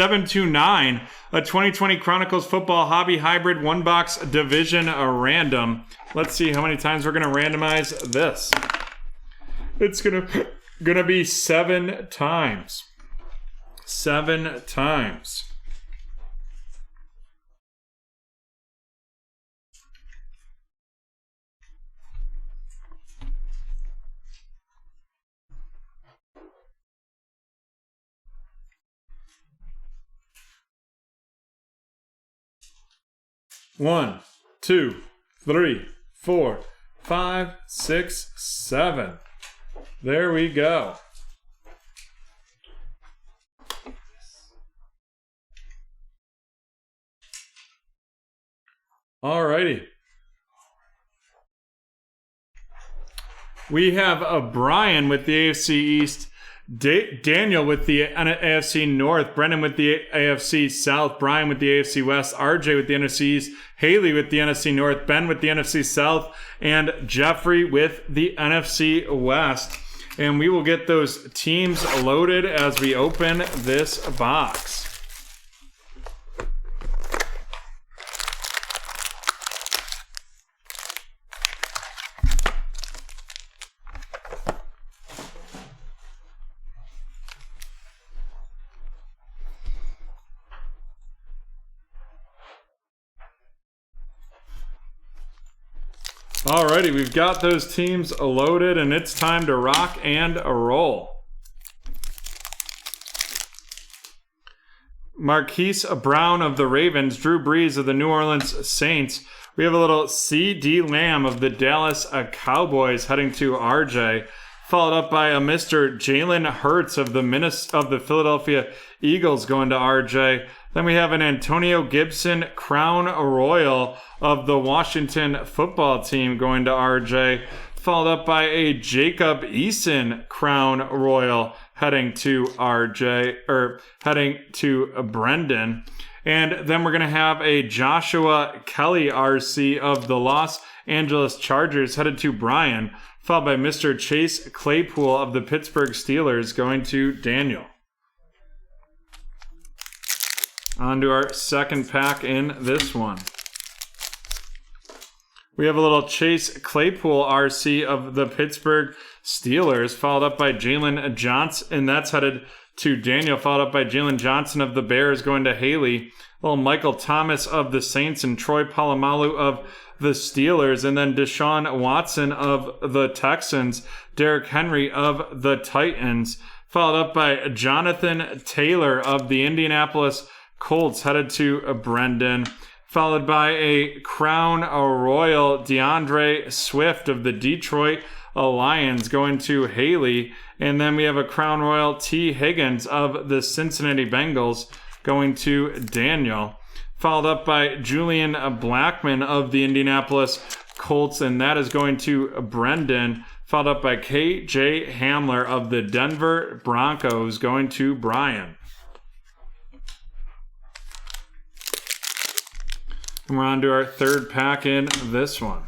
729, a 2020 Chronicles Football Hobby Hybrid 1-box Division Random. Let's see how many times we're going to randomize this. It's gonna be 7 times. 7 times. One, 2, 3, 4, 5, 6, 7. There we go. Alrighty. We have a Brian with the AFC East, Daniel with the AFC North, Brendan with the AFC South, Brian with the AFC West, RJ with the NFC East, Haley with the NFC North, Ben with the NFC South, and Jeffrey with the NFC West. And we will get those teams loaded as we open this box. Alrighty, we've got those teams loaded, and it's time to rock and roll. Marquise Brown of the Ravens, Drew Brees of the New Orleans Saints. We have a little C.D. Lamb of the Dallas Cowboys heading to RJ, followed up by a Mr. Jalen Hurts of the Philadelphia Eagles going to RJ. Then we have an Antonio Gibson Crown Royal of the Washington Football Team going to RJ, followed up by a Jacob Eason Crown Royal heading to Brendan. And then we're going to have a Joshua Kelly RC of the Los Angeles Chargers headed to Brian, followed by Mr. Chase Claypool of the Pittsburgh Steelers going to Daniel. On to our second pack in this one. We have a little Chase Claypool RC of the Pittsburgh Steelers, followed up by Jalen Johnson, and that's headed to Daniel, followed up by Jalen Johnson of the Bears going to Haley. A little Michael Thomas of the Saints and Troy Polamalu of the Steelers, and then Deshaun Watson of the Texans, Derrick Henry of the Titans, followed up by Jonathan Taylor of the Indianapolis Colts headed to Brendan, followed by a Crown Royal DeAndre Swift of the Detroit Lions going to Haley, and then we have a Crown Royal T. Higgins of the Cincinnati Bengals going to Daniel, followed up by Julian Blackman of the Indianapolis Colts, and that is going to Brendan, followed up by K.J. Hamler of the Denver Broncos going to Brian. And we're on to our third pack in this one.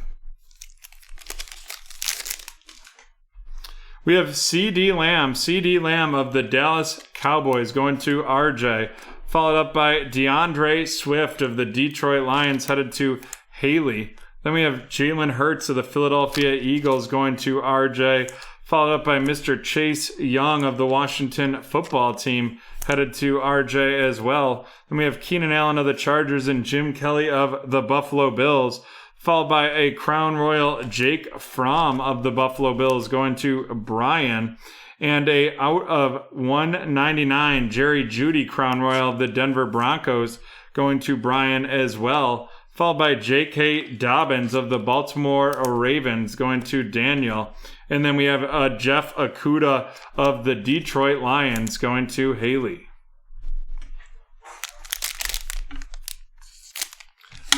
We have C.D. Lamb of the Dallas Cowboys going to RJ, followed up by DeAndre Swift of the Detroit Lions headed to Haley. Then we have Jalen Hurts of the Philadelphia Eagles going to RJ, followed up by Mr. Chase Young of the Washington Football Team headed to RJ as well. Then we have Keenan Allen of the Chargers and Jim Kelly of the Buffalo Bills, followed by a Crown Royal Jake Fromm of the Buffalo Bills going to Brian, and a out of 199 Jerry Jeudy Crown Royal of the Denver Broncos going to Brian as well, followed by J.K. Dobbins of the Baltimore Ravens going to Daniel. And then we have Jeff Okudah of the Detroit Lions going to Haley.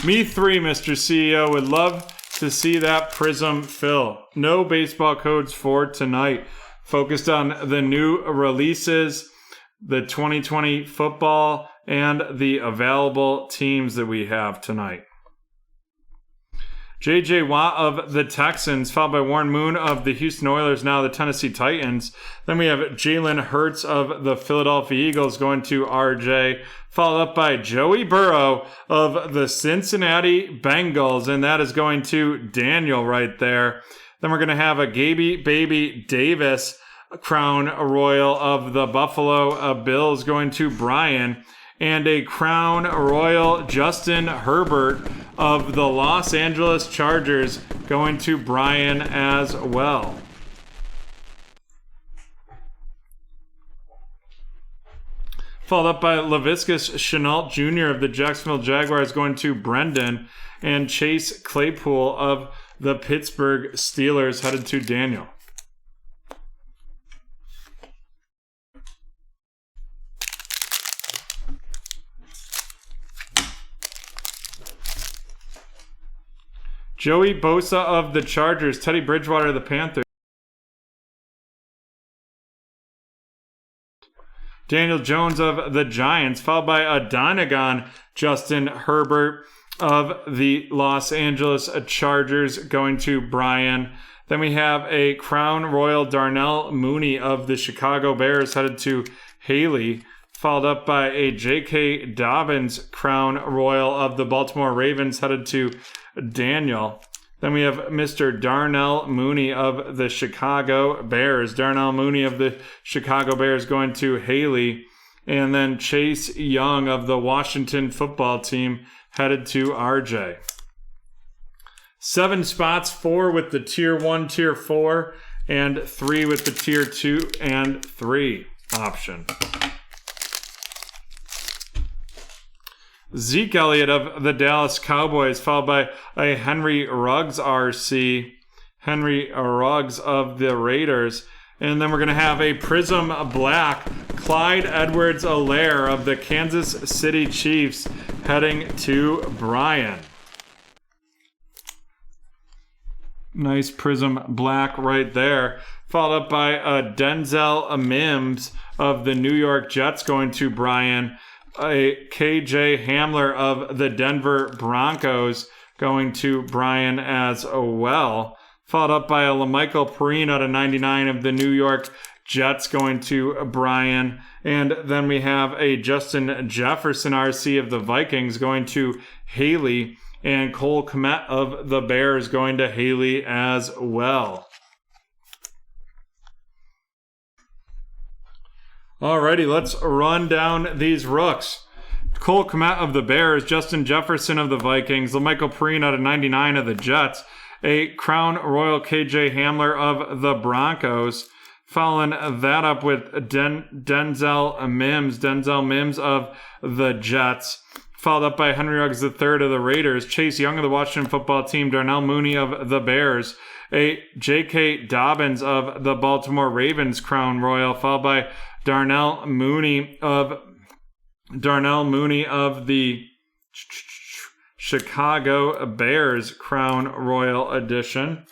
Me three, Mr. CEO, would love to see that prism fill. No baseball codes for tonight. Focused on the new releases, the 2020 football, and the available teams that we have tonight. J.J. Watt of the Texans, followed by Warren Moon of the Houston Oilers, now the Tennessee Titans. Then we have Jalen Hurts of the Philadelphia Eagles going to R.J., followed up by Joey Burrow of the Cincinnati Bengals, and that is going to Daniel right there. Then we're going to have a Gaby Baby Davis Crown Royal of the Buffalo Bills going to Brian, and a Crown Royal Justin Herbert of the Los Angeles Chargers going to Brian as well. Followed up by Laviscus Chenault Jr. of the Jacksonville Jaguars going to Brendan, and Chase Claypool of the Pittsburgh Steelers headed to Daniel. Joey Bosa of the Chargers, Teddy Bridgewater of the Panthers. Daniel Jones of the Giants, followed by a Dynagon Justin Herbert of the Los Angeles Chargers going to Brian. Then we have a Crown Royal Darnell Mooney of the Chicago Bears headed to Haley, followed up by a J.K. Dobbins Crown Royal of the Baltimore Ravens headed to Daniel. Then we have Mr. Darnell Mooney of the Chicago Bears. Darnell Mooney of the Chicago Bears going to Haley. And then Chase Young of the Washington football team headed to RJ. 7 spots, 4 with the Tier 1, Tier 4, and 3 with the Tier 2 and 3 option. Zeke Elliott of the Dallas Cowboys, followed by a Henry Ruggs RC. Henry Ruggs of the Raiders. And then we're going to have a Prism Black, Clyde Edwards-Helaire of the Kansas City Chiefs heading to Brian. Nice Prism Black right there. Followed up by Denzel Mims of the New York Jets going to Brian. A KJ Hamler of the Denver Broncos going to Brian as well. Followed up by a LaMichael Perine out of 99 of the New York Jets going to Brian. And then we have a Justin Jefferson RC of the Vikings going to Haley. And Cole Kmet of the Bears going to Haley as well. Alrighty, let's run down these rooks. Cole Kmet of the Bears, Justin Jefferson of the Vikings, LaMichael Perine out of 99 of the Jets, a Crown Royal KJ Hamler of the Broncos. Following that up with Denzel Mims of the Jets. Followed up by Henry Ruggs III of the Raiders, Chase Young of the Washington football team, Darnell Mooney of the Bears, a J.K. Dobbins of the Baltimore Ravens Crown Royal, followed by Darnell Mooney of the Chicago Bears Crown Royal Edition.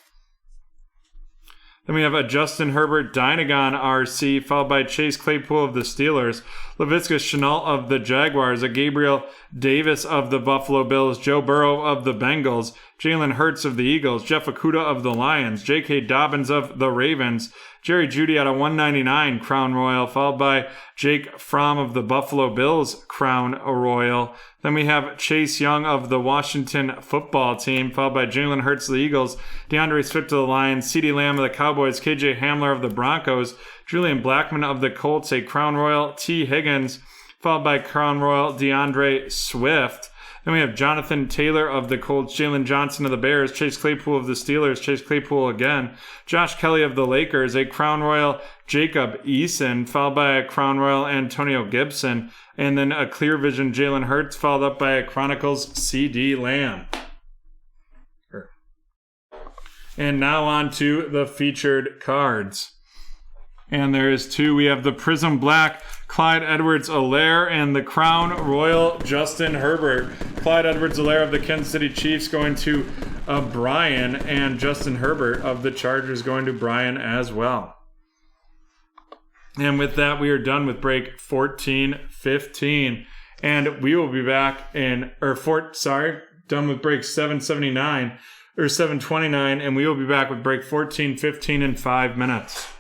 Then we have a Justin Herbert Dynagon RC, followed by Chase Claypool of the Steelers, Laviscus Chenault of the Jaguars, a Gabriel Davis of the Buffalo Bills, Joe Burrow of the Bengals, Jalen Hurts of the Eagles, Jeff Okudah of the Lions, J.K. Dobbins of the Ravens, Jerry Jeudy out of 199 Crown Royal, followed by Jake Fromm of the Buffalo Bills Crown Royal. Then we have Chase Young of the Washington football team, followed by Jalen Hurts of the Eagles, DeAndre Swift of the Lions, CeeDee Lamb of the Cowboys, KJ Hamler of the Broncos, Julian Blackmon of the Colts, a Crown Royal T. Higgins, followed by Crown Royal DeAndre Swift. Then we have Jonathan Taylor of the Colts, Jalen Johnson of the Bears, Chase Claypool of the Steelers, Chase Claypool again, Josh Kelly of the Lakers, a Crown Royal Jacob Eason, followed by a Crown Royal Antonio Gibson, and then a Clear Vision Jalen Hurts, followed up by a Chronicles CeeDee Lamb. And now on to the featured cards. And there is 2. We have the Prism Black Clyde Edwards-Helaire and the Crown Royal Justin Herbert. Clyde Edwards-Helaire of the Kansas City Chiefs going to Brian, and Justin Herbert of the Chargers going to Brian as well. And with that, we are done with break 14-15. And we will be back done with break 779. or 7:29, and we will be back with break 14, 15, and 5 minutes.